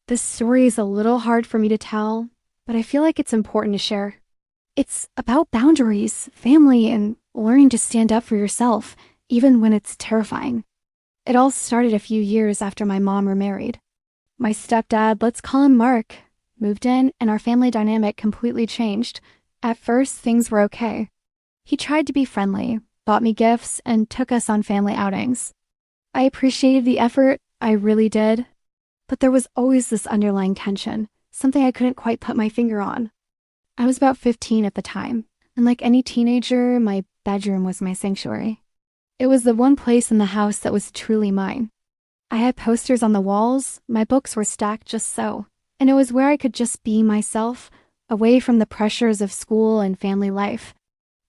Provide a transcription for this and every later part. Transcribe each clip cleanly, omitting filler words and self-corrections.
This story is a little hard for me to tell, but I feel like it's important to share. It's about boundaries, family, and learning to stand up for yourself, even when it's terrifying. It all started a few years after my mom remarried. My stepdad, let's call him Mark, moved in, and our family dynamic completely changed. At first, things were okay. He tried to be friendly, bought me gifts, and took us on family outings. I appreciated the effort, I really did. But there was always this underlying tension, something I couldn't quite put my finger on. I was about 15 at the time, and like any teenager, my bedroom was my sanctuary. It was the one place in the house that was truly mine. I had posters on the walls, my books were stacked just so, and it was where I could just be myself, away from the pressures of school and family life.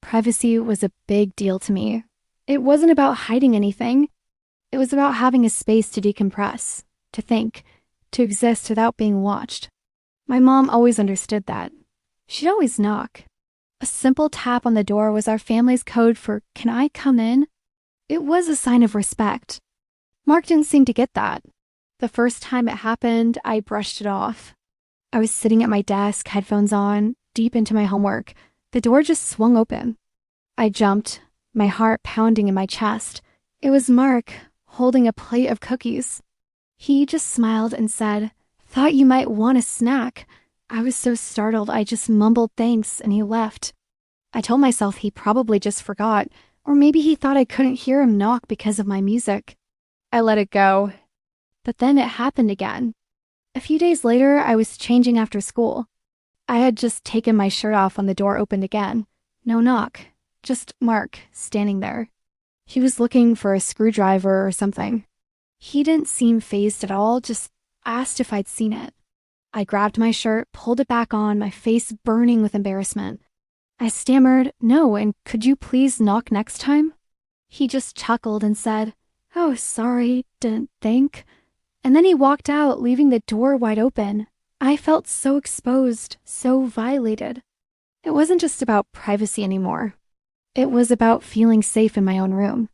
Privacy was a big deal to me. It wasn't about hiding anything. It was about having a space to decompress, to think, to exist without being watched. My mom always understood that. She'd always knock. A simple tap on the door was our family's code for, "Can I come in?" It was a sign of respect. Mark didn't seem to get that. The first time it happened, I brushed it off. I was sitting at my desk, headphones on, deep into my homework. The door just swung open. I jumped, my heart pounding in my chest. It was Mark, holding a plate of cookies. He just smiled and said, "Thought you might want a snack." I was so startled I just mumbled thanks and he left. I told myself he probably just forgot, or maybe he thought I couldn't hear him knock because of my music. I let it go. But then it happened again. A few days later, I was changing after school. I had just taken my shirt off when the door opened again. No knock, just Mark standing there. He was looking for a screwdriver or something. He didn't seem fazed at all, just asked if I'd seen it. I grabbed my shirt, pulled it back on, my face burning with embarrassment. I stammered, "No, and could you please knock next time?" He just chuckled and said, "Oh, sorry, didn't think." And then he walked out, leaving the door wide open. I felt so exposed, so violated. It wasn't just about privacy anymore. It was about feeling safe in my own room.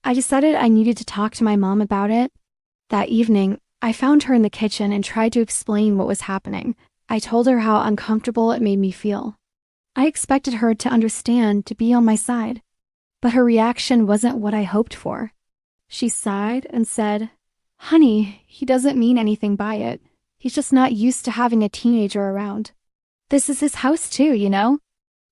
I decided I needed to talk to my mom about it. That evening, I found her in the kitchen and tried to explain what was happening. I told her how uncomfortable it made me feel. I expected her to understand, to be on my side. But her reaction wasn't what I hoped for. She sighed and said, "Honey, he doesn't mean anything by it. He's just not used to having a teenager around. This is his house too, you know?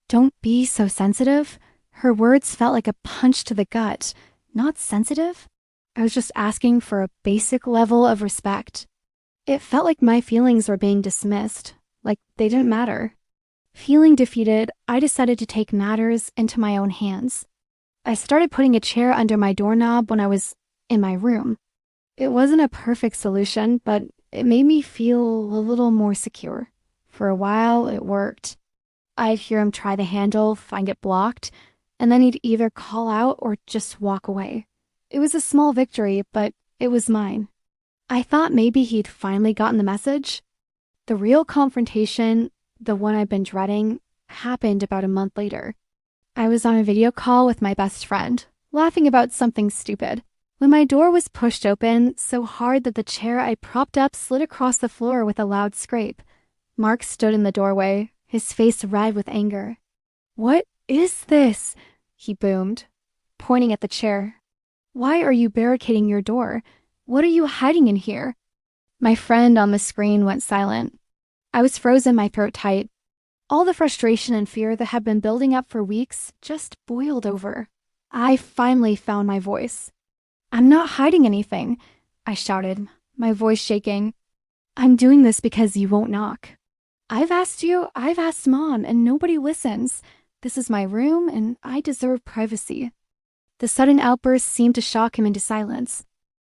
Don't be so sensitive." Her words felt like a punch to the gut. Not sensitive? I was just asking for a basic level of respect. It felt like my feelings were being dismissed, like they didn't matter. Feeling defeated, I decided to take matters into my own hands. I started putting a chair under my doorknob when I was in my room. It wasn't a perfect solution, but it made me feel a little more secure. For a while, it worked. I'd hear him try the handle, find it blocked, and then he'd either call out or just walk away. It was a small victory, but it was mine. I thought maybe he'd finally gotten the message. The real confrontation, the one I've been dreading, happened about a month later. I was on a video call with my best friend, laughing about something stupid, when my door was pushed open so hard that the chair I propped up slid across the floor with a loud scrape. Mark stood in the doorway, his face red with anger. "What is this?" he boomed, pointing at the chair. "Why are you barricading your door? What are you hiding in here?" My friend on the screen went silent. I was frozen, my throat tight. All the frustration and fear that had been building up for weeks just boiled over. I finally found my voice. "I'm not hiding anything," I shouted, my voice shaking. "I'm doing this because you won't knock. I've asked you, I've asked Mom, and nobody listens. This is my room, and I deserve privacy." The sudden outburst seemed to shock him into silence.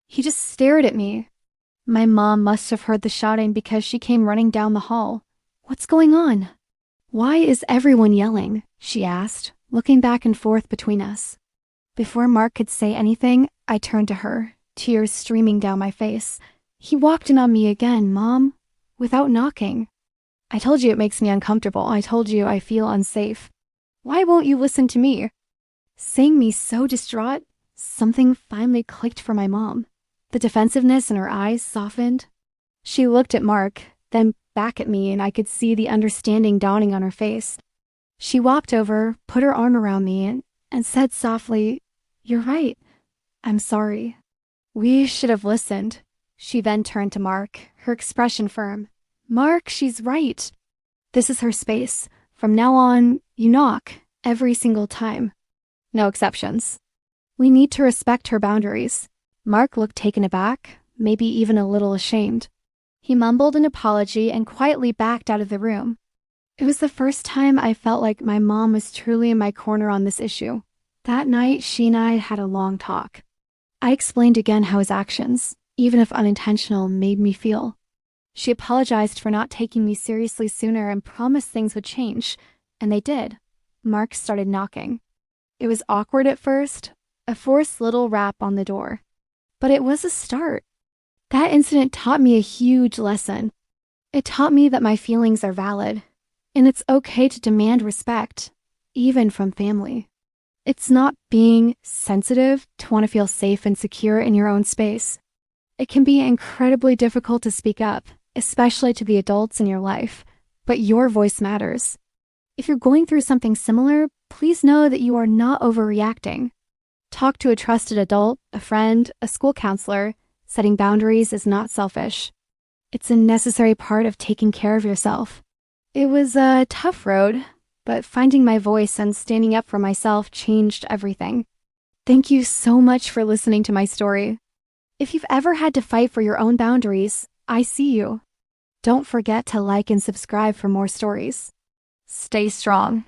He just stared at me. My mom must have heard the shouting because she came running down the hall. "What's going on?" "Why is everyone yelling?" she asked, looking back and forth between us. Before Mark could say anything, I turned to her, tears streaming down my face. "He walked in on me again, Mom, without knocking. I told you it makes me uncomfortable. I told you I feel unsafe. Why won't you listen to me?" Seeing me so distraught, something finally clicked for my mom. The defensiveness in her eyes softened. She looked at Mark, then back at me, and I could see the understanding dawning on her face. She walked over, put her arm around me, and said softly, "You're right. I'm sorry." "We should have listened." She then turned to Mark, her expression firm. "Mark, she's right. This is her space. From now on, you knock, every single time. No exceptions. We need to respect her boundaries." Mark looked taken aback, maybe even a little ashamed. He mumbled an apology and quietly backed out of the room. It was the first time I felt like my mom was truly in my corner on this issue. That night, she and I had a long talk. I explained again how his actions, even if unintentional, made me feel. She apologized for not taking me seriously sooner and promised things would change, and they did. Mark started knocking. It was awkward at first, a forced little rap on the door. But it was a start. That incident taught me a huge lesson. It taught me that my feelings are valid, and it's okay to demand respect, even from family. It's not being sensitive to want to feel safe and secure in your own space. It can be incredibly difficult to speak up, especially to the adults in your life, but your voice matters. If you're going through something similar, please know that you are not overreacting. Talk to a trusted adult, a friend, a school counselor. Setting boundaries is not selfish. It's a necessary part of taking care of yourself. It was a tough road, but finding my voice and standing up for myself changed everything. Thank you so much for listening to my story. If you've ever had to fight for your own boundaries, I see you. Don't forget to like and subscribe for more stories. Stay strong.